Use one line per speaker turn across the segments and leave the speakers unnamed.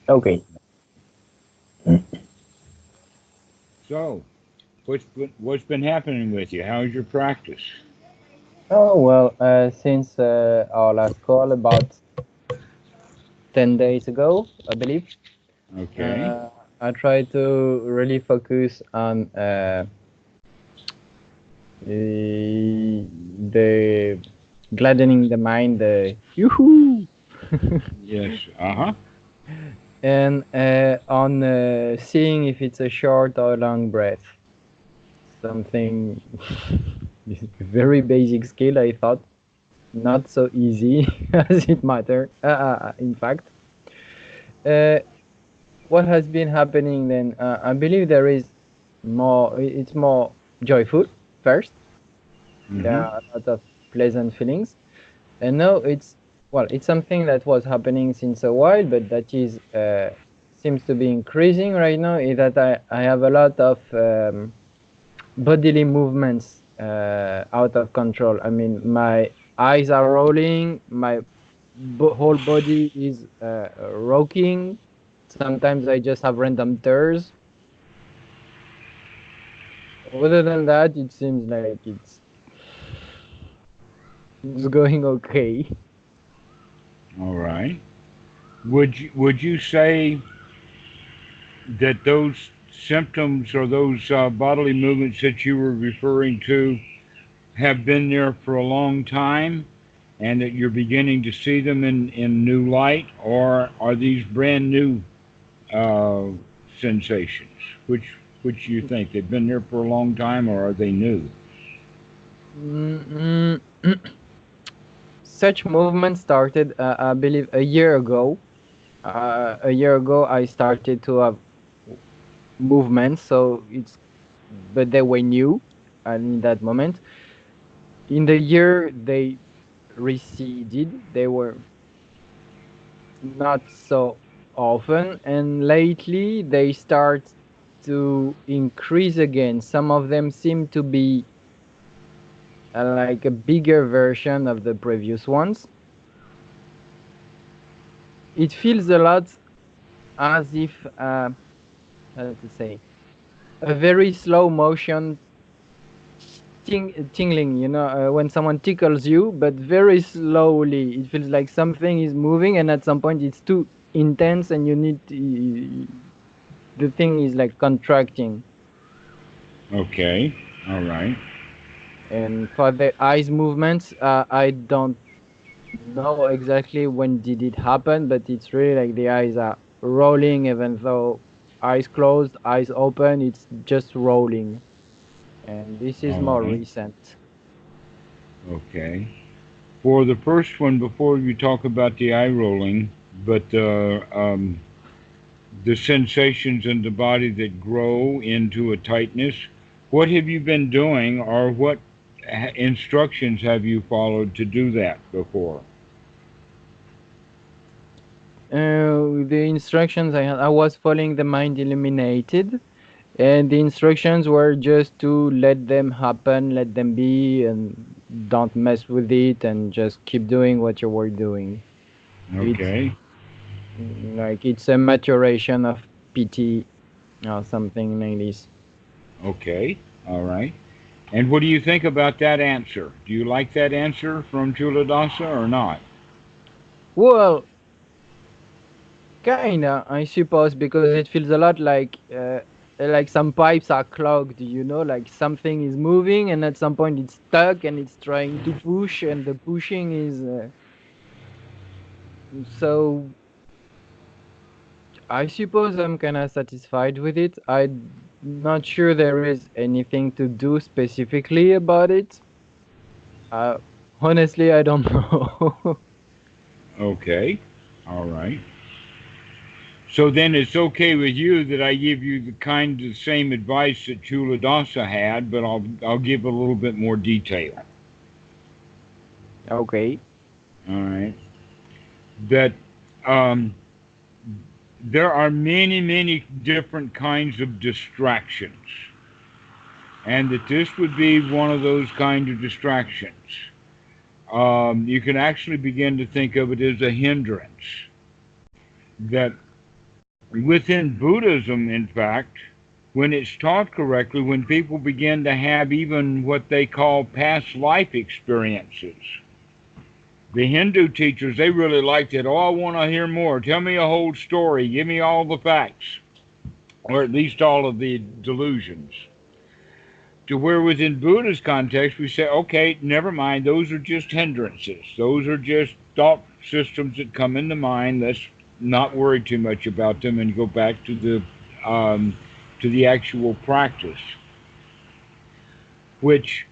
Okay.
So, what's been happening with you? How's your practice?
Oh, well, since our last call about 10 days ago, I believe,
Okay.
uh, I try to really focus on the gladdening the mind, the yoo-hoo,
Yes. Uh-huh.
and on seeing if it's a short or long breath. Something very basic skill, I thought. Not so easy as it matter. In fact, uh, what has been happening then? I believe there is more. It's more joyful first. There
Mm-hmm.
are a lot of pleasant feelings, and now it's well, it's something that was happening since a while, but that is seems to be increasing right now. Is that I have a lot of bodily movements out of control. I mean, my eyes are rolling, my whole body is rocking. Sometimes I just have random tears. Other than that, it seems like it's going okay.
All right. Would you say that those symptoms or those bodily movements that you were referring to have been there for a long time, and that you're beginning to see them in new light, or are these brand new uh, sensations? Which do you think they've been there for a long time, or are they new?
Mm, Such movement started, I believe, a year ago. A year ago, I started to have movements, so it's but they were new, and in that moment, in the year they receded. They were not so often, and lately they start to increase again. Some of them seem to be like a bigger version of the previous ones. It feels a lot as if, how to say, a very slow motion tingling, when someone tickles you, but very slowly. It feels like something is moving, and at some point it's too intense, and the thing is like contracting.
Okay. All right.
And for the eyes movements, I don't know exactly when did it happen, but it's really like the eyes are rolling, even though eyes closed, eyes open, it's just rolling. And this is
All
more
right.
recent.
Okay. For the first one, before you talk about the eye rolling, but the sensations in the body that grow into a tightness, what have you been doing, or what instructions have you followed to do that before?
The instructions I was following the mind illuminated, and the instructions were just to let them happen, let them be, and don't mess with it, and just keep doing what you were doing. It's
Okay.
like it's a maturation of pity or something like this.
Okay. All right. And what do you think about that answer? Do you like that answer from Chuladasa or not?
Well, kinda, I suppose, because it feels a lot like some pipes are clogged, like something is moving, and at some point it's stuck, and it's trying to push, and the pushing is so. I suppose I'm kind of satisfied with it. I'm not sure there is anything to do specifically about it. Uh, Honestly, I don't know.
Okay. All right. So then it's okay with you that I give you the kind of same advice that Chuladasa had, but I'll give a little bit more detail.
Okay.
All right. That um, there are many different kinds of distractions, and that this would be one of those kind of distractions. You can actually begin to think of it as a hindrance that Within Buddhism, in fact, when it's taught correctly, when people begin to have even what they call past life experiences, the Hindu teachers, they really liked it. Oh, I want to hear more. Tell me a whole story. Give me all the facts, or at least all of the delusions. To where within Buddha's context, we say, okay, never mind. Those are just hindrances. Those are just thought systems that come into mind. Let's not worry too much about them and go back to the actual practice, which,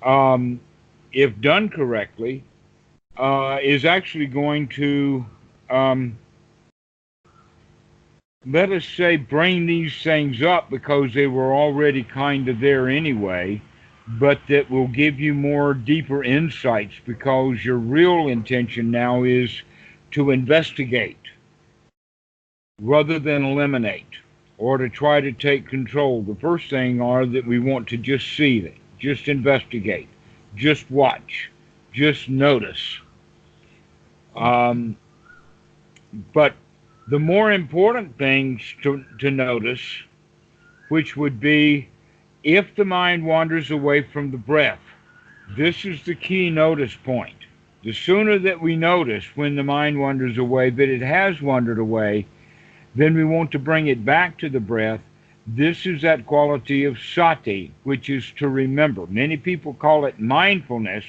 if done correctly, is actually going to, um, let us say, bring these things up because they were already kind of there anyway, but that will give you more deeper insights because your real intention now is to investigate rather than eliminate or to try to take control. The first thing are that we want to just see it, just investigate, just watch, just notice. Um, but the more important things to notice, which would be if the mind wanders away from the breath, this is the key notice point. The sooner that we notice when the mind wanders away that it has wandered away, then we want to bring it back to the breath. This is that quality of sati, which is to remember. Many people call it mindfulness,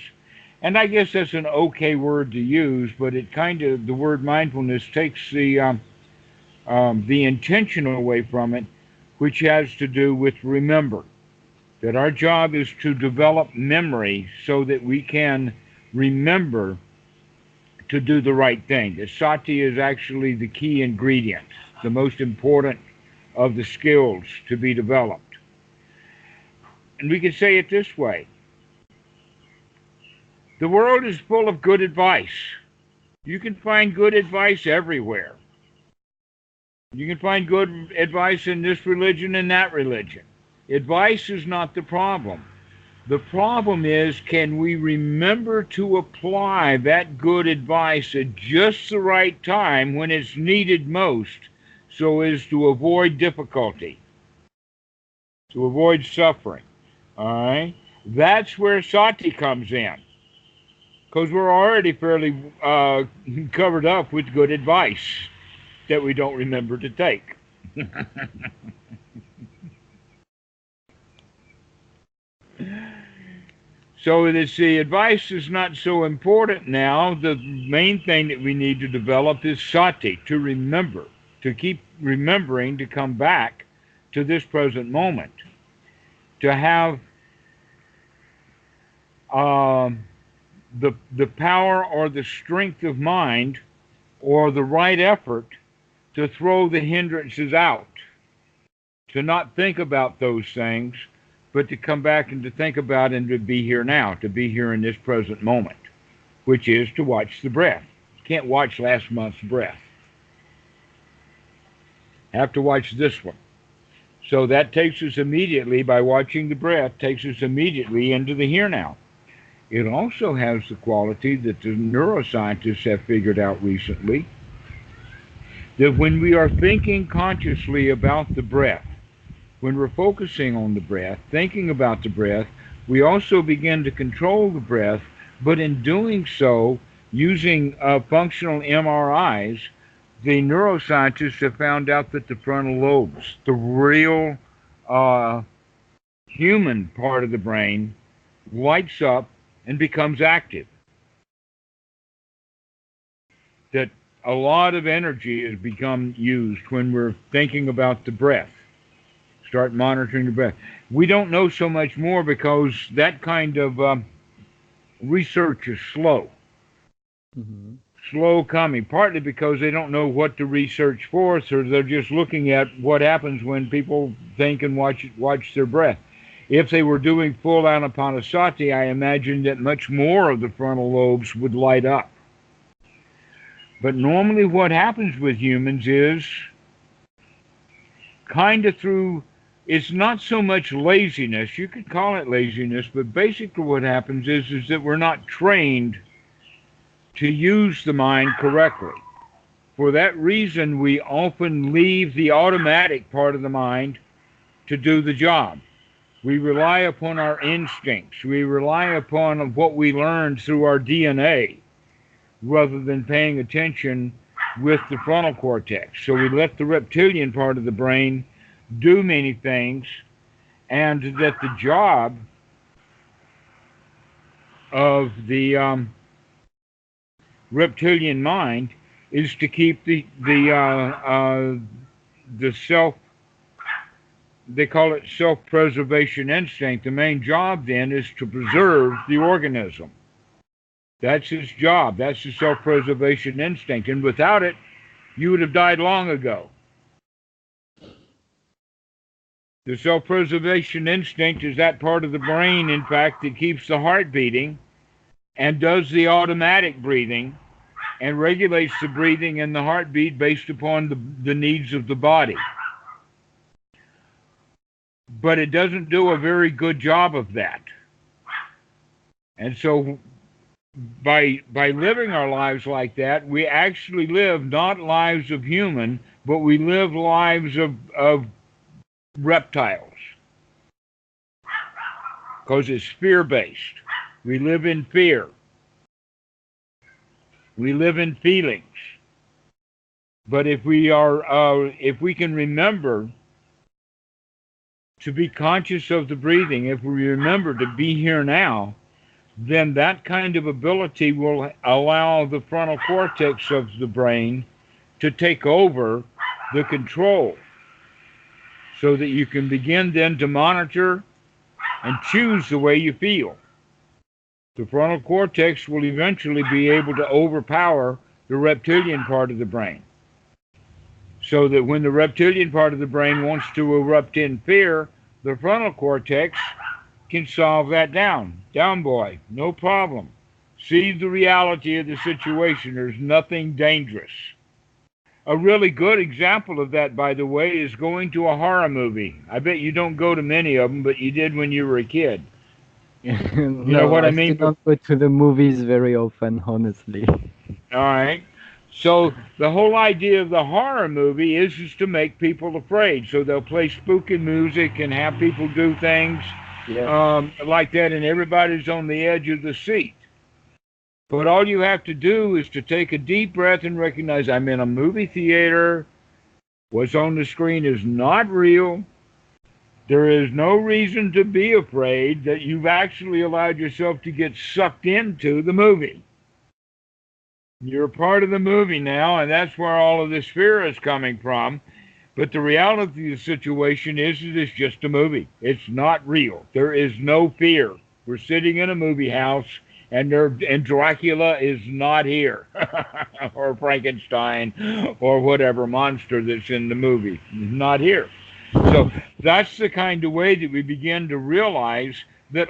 and I guess that's an okay word to use, but it kind of, the word mindfulness takes the intention away from it, which has to do with remember. That our job is to develop memory so that we can remember to do the right thing. The sati is actually the key ingredient, the most important of the skills to be developed. And we can say it this way. The world is full of good advice. You can find good advice everywhere. You can find good advice in this religion and that religion. Advice is not the problem. The problem is, can we remember to apply that good advice at just the right time when it's needed most so as to avoid difficulty, to avoid suffering? All right? That's where sati comes in, because we're already fairly covered up with good advice that we don't remember to take. So the advice is not so important now. The main thing that we need to develop is sati, to remember, to keep remembering to come back to this present moment, to have the power or the strength of mind or the right effort to throw the hindrances out, to not think about those things, but to come back and to think about and to be here now, to be here in this present moment, which is to watch the breath. You can't watch last month's breath. Have to watch this one. So that takes us immediately, by watching the breath, takes us immediately into the here now. It also has the quality that the neuroscientists have figured out recently, that when we are thinking consciously about the breath, when we're focusing on the breath, thinking about the breath, we also begin to control the breath, but in doing so, using functional MRIs, the neuroscientists have found out that the frontal lobes, the real human part of the brain, lights up and becomes active. That a lot of energy has become used when we're thinking about the breath. Start monitoring the breath. We don't know so much more because that kind of research is slow.
Mm-hmm.
Slow coming, partly because they don't know what to research for, so they're just looking at what happens when people think and watch their breath. If they were doing full anapanasati, I imagine that much more of the frontal lobes would light up. But normally what happens with humans is kind of through, it's not so much laziness, you could call it laziness, but basically what happens is that we're not trained to use the mind correctly. For that reason, we often leave the automatic part of the mind to do the job. We rely upon our instincts. We rely upon what we learned through our DNA rather than paying attention with the frontal cortex. So we let the reptilian part of the brain do many things, and that the job of the reptilian mind is to keep the self, they call it self-preservation instinct. The main job then is to preserve the organism. That's his job. That's the self-preservation instinct. And without it, you would have died long ago. The self-preservation instinct is that part of the brain, in fact, that keeps the heart beating and does the automatic breathing and regulates the breathing and the heartbeat based upon the needs of the body. But it doesn't do a very good job of that. And so by living our lives like that, we actually live not lives of human, but we live lives of reptiles. Because it's fear-based. We live in fear. We live in feelings. But if we can remember to be conscious of the breathing, if we remember to be here now, then that kind of ability will allow the frontal cortex of the brain to take over the control, so that you can begin then to monitor and choose the way you feel. The frontal cortex will eventually be able to overpower the reptilian part of the brain. So that when the reptilian part of the brain wants to erupt in fear, the frontal cortex can solve that down. Down, boy, no problem. See the reality of the situation. There's nothing dangerous. A really good example of that, by the way, is going to a horror movie. I bet you don't go to many of them, but you did when you were a kid.
You
know what I
I
mean?
still don't go to the movies very often, honestly.
All right. So the whole idea of the horror movie is to make people afraid. So they'll play spooky music and have people do things like that, and everybody's on the edge of the seat. But all you have to do is to take a deep breath and recognize I'm in a movie theater. What's on the screen is not real. There is no reason to be afraid. That you've actually allowed yourself to get sucked into the movie. You're a part of the movie now, and that's where all of this fear is coming from. But the reality of the situation is that it's just a movie. It's not real. There is no fear. We're sitting in a movie house, and Dracula is not here, or Frankenstein, or whatever monster that's in the movie. Not here. So that's the kind of way that we begin to realize that,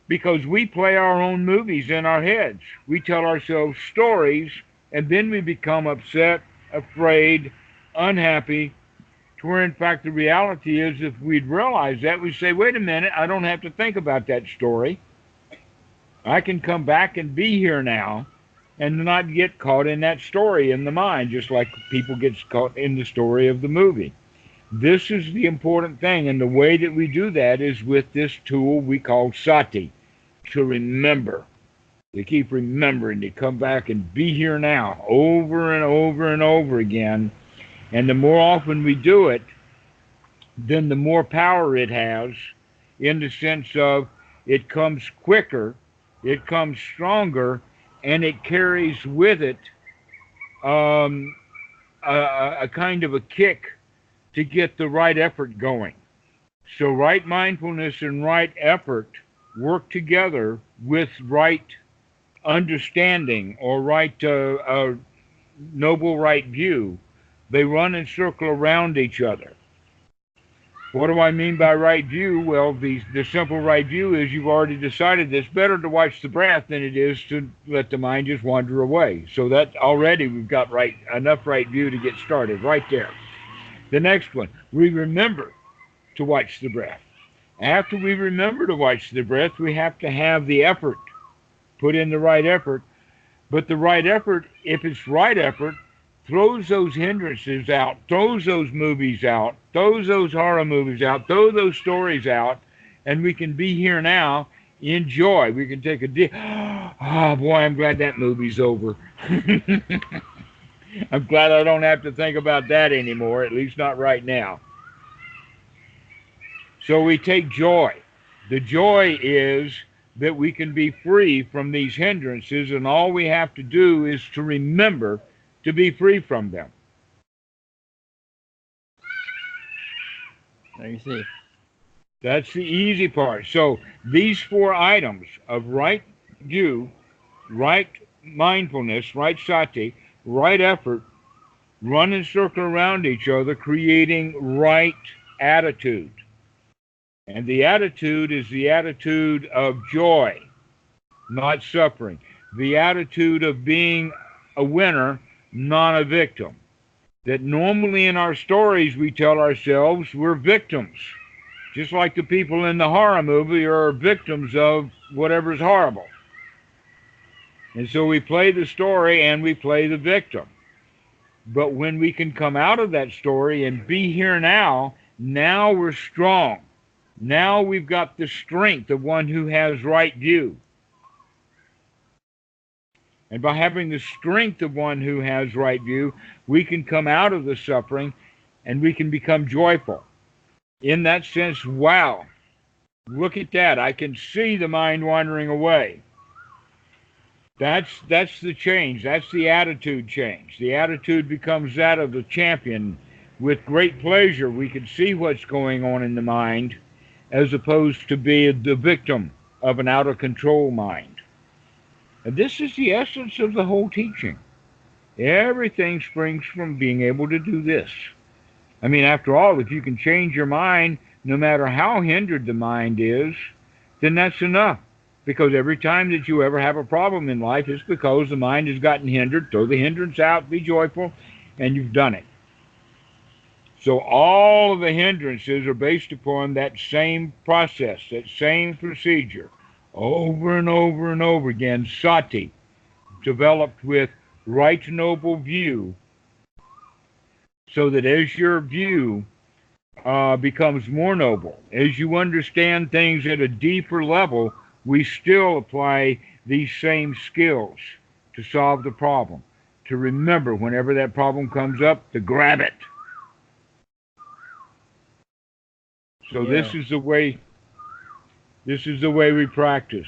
because we play our own movies in our heads. We tell ourselves stories, and then we become upset, afraid, unhappy, to where, in fact, the reality is if we'd realize that, we'd say, wait a minute, I don't have to think about that story. I can come back and be here now and not get caught in that story in the mind, just like people get caught in the story of the movie. This is the important thing, and the way that we do that is with this tool we call sati, to remember, to keep remembering, to come back and be here now, over and over and over again. And the more often we do it, then the more power it has, in the sense of it comes quicker, it comes stronger, and it carries with it a kind of a kick to get the right effort going. So right mindfulness and right effort work together with right understanding, or right noble right view. They run and circle around each other. What do I mean by right view? Well, the simple right view is you've already decided it's better to watch the breath than it is to let the mind just wander away. So that already we've got enough right view to get started right there. The next one, we remember to watch the breath. After we remember to watch the breath, we have to have the effort, put in the right effort. But the right effort, if it's right effort, throws those hindrances out, throws those movies out, throws those horror movies out, throw those stories out, and we can be here now, enjoy. We can take a deep, oh boy, I'm glad that movie's over. I'm glad I don't have to think about that anymore, at least not right now. So we take joy. The joy is that we can be free from these hindrances, and all we have to do is to remember to be free from them.
I see.
That's the easy part. So these four items of right view, right mindfulness, right sati, right effort, run and circle around each other, creating right attitude. And the attitude is the attitude of joy, not suffering. The attitude of being a winner, not a victim. That normally in our stories we tell ourselves we're victims. Just like the people in the horror movie are victims of whatever's horrible. And so we play the story and we play the victim. But when we can come out of that story and be here now, now we're strong. Now we've got the strength of one who has right view. And by having the strength of one who has right view, we can come out of the suffering and we can become joyful. In that sense, wow, look at that. I can see the mind wandering away. That's the change. That's the attitude change. The attitude becomes that of the champion. With great pleasure, we can see what's going on in the mind as opposed to be the victim of an out of control mind. And this is the essence of the whole teaching. Everything springs from being able to do this. I mean, after all, if you can change your mind, no matter how hindered the mind is, then that's enough. Because every time that you ever have a problem in life, it's because the mind has gotten hindered. Throw the hindrance out, be joyful, and you've done it. So all of the hindrances are based upon that same process, that same procedure, over and over and over again. Sati, developed with right noble view, so that as your view becomes more noble, as you understand things at a deeper level, we still apply these same skills to solve the problem. To remember whenever that problem comes up, to grab it. So
Yeah.
this is the way we practice.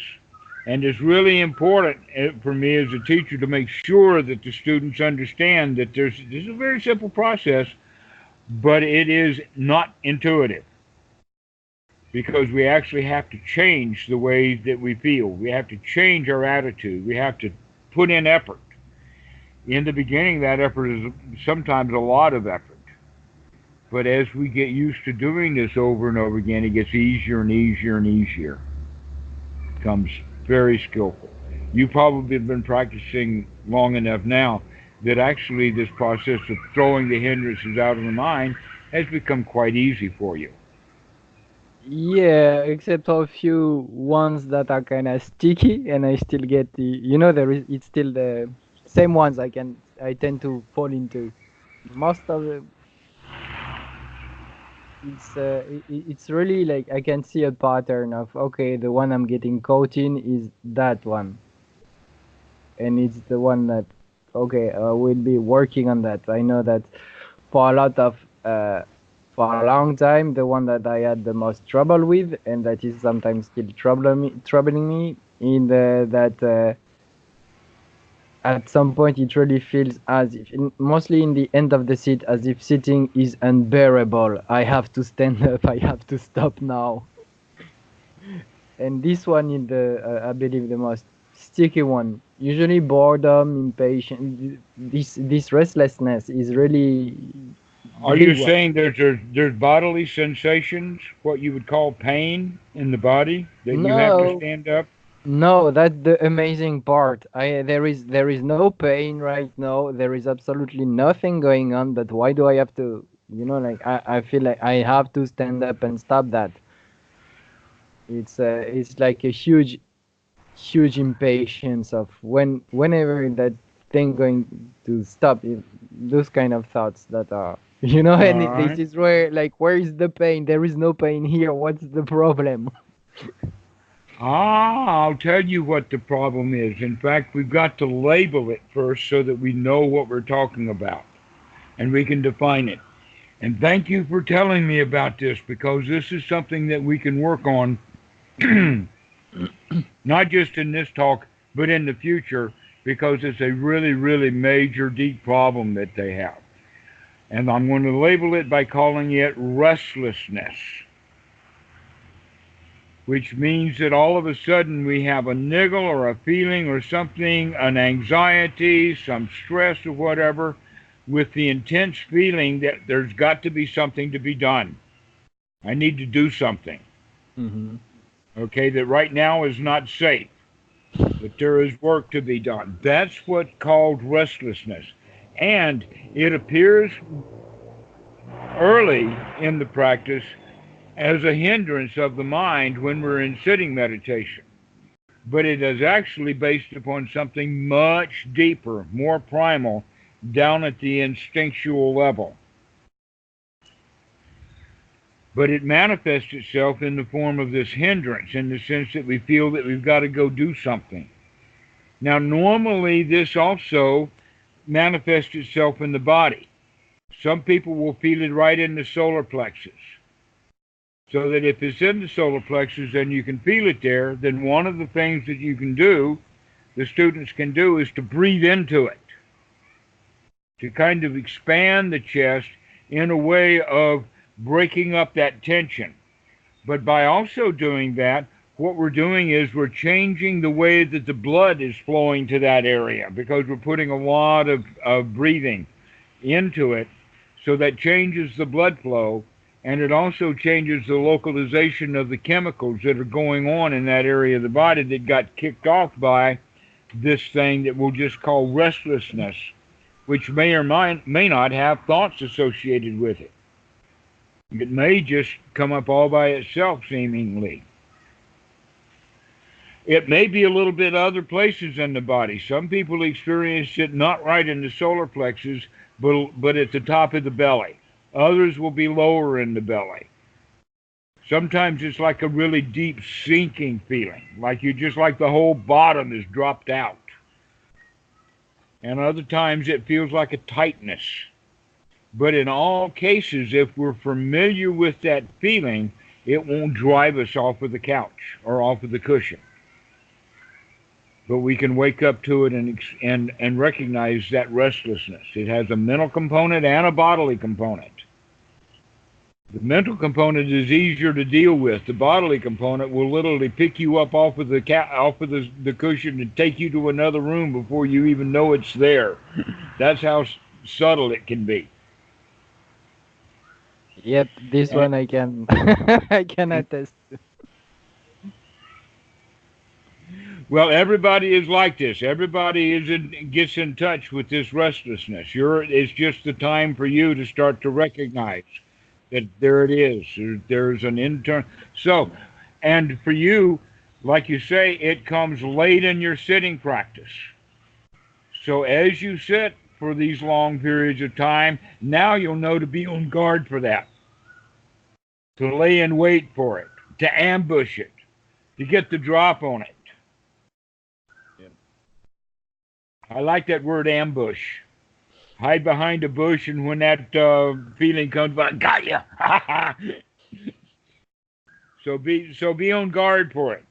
And it's really important for me as a teacher to make sure that the students understand that this is a very simple process, but it is not intuitive. Because we actually have to change the way that we feel. We have to change our attitude. We have to put in effort. In the beginning, that effort is sometimes a lot of effort. But as we get used to doing this over and over again, it gets easier and easier and easier. It becomes very skillful. You probably have been practicing long enough now that actually this process of throwing the hindrances out of the mind has become quite easy for you.
Yeah, except for a few ones that are kind of sticky, and I still get it's still the same ones I tend to fall into. Most of the it's really like I can see a pattern of, okay, the one I'm getting caught in is that one, and it's the one that, okay, we'll be working on that. I know that for a lot of for a long time, the one that I had the most trouble with, and that is sometimes still troubling me, in that at some point it really feels as if, mostly in the end of the sit, as if sitting is unbearable. I have to stand up. I have to stop now. And this one is I believe, the most sticky one. Usually boredom, impatience, this restlessness is really,
Are you
really what.
saying there's bodily sensations, what you would call pain in the body, that you have to
No,
stand up?
no, that's the amazing part. There is no pain right now. There is absolutely nothing going on. But why do I have to? Like I feel like I have to stand up and stop that. It's like a huge impatience of whenever that thing going to stop those kind of thoughts that are
All
and this
right.
is where, like, where is the pain? There is no pain here. What's the problem?
I'll tell you what the problem is. In fact, we've got to label it first so that we know what we're talking about and we can define it. And thank you for telling me about this because this is something that we can work on,
Hmm.
not just in this talk, but in the future, because it's a really, really major, deep problem that they have. And I'm going to label it by calling it restlessness, which means that all of a sudden we have a niggle or a feeling or something, an anxiety, some stress or whatever, with the intense feeling that there's got to be something to be done. I need to do something.
Hmm.
Okay, that right now is not safe, that there is work to be done. That's what's called restlessness. And it appears early in the practice as a hindrance of the mind when we're in sitting meditation. But it is actually based upon something much deeper, more primal, down at the instinctual level. But it manifests itself in the form of this hindrance, in the sense that we feel that we've got to go do something. Now, normally, this also manifests itself in the body. Some people will feel it right in the solar plexus. So that if it's in the solar plexus and you can feel it there, then one of the things that you can do, the students can do, is to breathe into it, to kind of expand the chest in a way of breaking up that tension. But by also doing that, what we're doing is we're changing the way that the blood is flowing to that area because we're putting a lot of breathing into it. So that changes the blood flow and it also changes the localization of the chemicals that are going on in that area of the body that got kicked off by this thing that we'll just call restlessness, which may or may not have thoughts associated with it. It may just come up all by itself, seemingly. It may be a little bit other places in the body. Some people experience it not right in the solar plexus, but at the top of the belly. Others will be lower in the belly. Sometimes it's like a really deep sinking feeling, like you just like the whole bottom is dropped out. And other times it feels like a tightness. But in all cases, if we're familiar with that feeling, it won't drive us off of the couch or off of the cushion. But we can wake up to it and recognize that restlessness. It has a mental component and a bodily component. The mental component is easier to deal with. The bodily component will literally pick you up off of the cushion and take you to another room before you even know it's there. That's how subtle it can be.
Yep, this
And,
one I can I can attest.
well, everybody is like this. Everybody gets in touch with this restlessness. It's just the time for you to start to recognize that there it is. There's an internal. So, and for you, like you say, it comes late in your sitting practice. So as you sit for these long periods of time, now you'll know to be on guard for that, to lay in wait for it, to ambush it, to get the drop on it.
Yep.
I like that word ambush. Hide behind a bush, and when that feeling comes back, got you. So be on guard for it,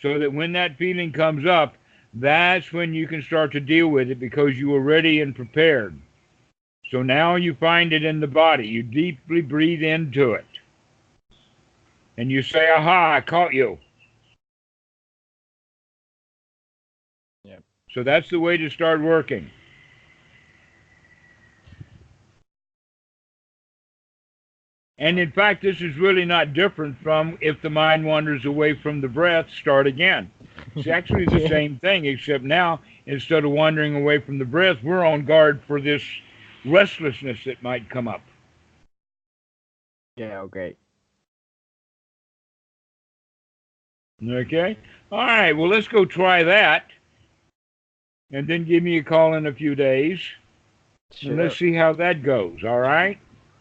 so that when that feeling comes up, that's when you can start to deal with it because you were ready and prepared. So now you find it in the body. You deeply breathe into it, and you say, "Aha! I caught you."
Yep.
So that's the way to start working. And in fact, this is really not different from if the mind wanders away from the breath, start again. It's actually the
Yeah.
same thing, except now, instead of wandering away from the breath, we're on guard for this restlessness that might come up.
Yeah, okay.
Okay? All right, well, let's go try that. and then give me a call in a few days, and let's
Sure.
see how that goes. All right?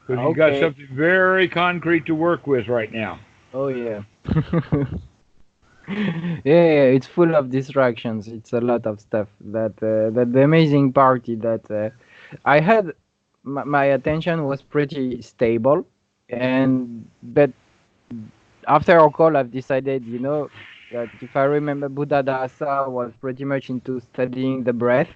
Because you got
Okay.
something very concrete to work with right now.
Oh yeah. Yeah, it's full of distractions. It's a lot of stuff. That the amazing part is that I had my attention was pretty stable, and but after our call, I've decided, that if I remember, Buddha Dasa was pretty much into studying the breath,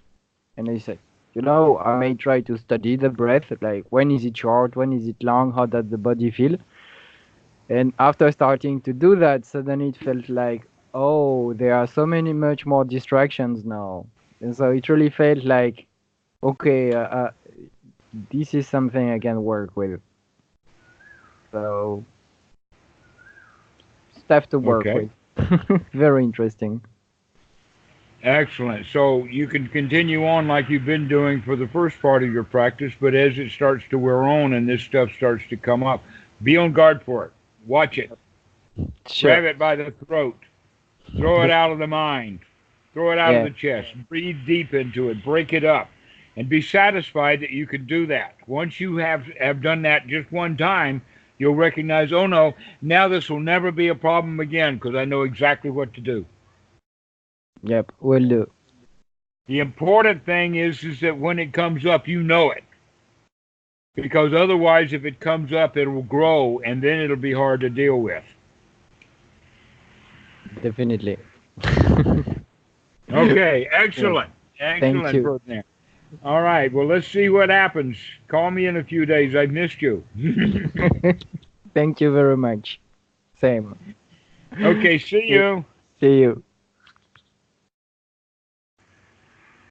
and I said, I may try to study the breath, like when is it short, when is it long, how does the body feel? And after starting to do that, suddenly it felt like, oh, there are so many much more distractions now. And so it really felt like, okay, this is something I can work with. So stuff to work
Okay.
with. Very interesting.
Excellent. So you can continue on like you've been doing for the first part of your practice, but as it starts to wear on and this stuff starts to come up, be on guard for it. Watch it.
Sure.
Grab it by the throat. Throw it out of the mind. Throw it out of
Yeah.
the chest. Breathe deep into it. Break it up. And be satisfied that you can do that. Once you have done that just one time, you'll recognize, oh no, now this will never be a problem again because I know exactly what to do.
Yep. Will do.
The important thing is that when it comes up, you know it. Because otherwise, if it comes up, it will grow and then it'll be hard to deal with.
Definitely.
Okay,
Yeah.
excellent.
Thank
Excellent,
you.
Ferdinand. All right, well, let's see what happens. Call me in a few days. I've missed you.
Thank you very much. Same.
Okay, see
See
you.
see you.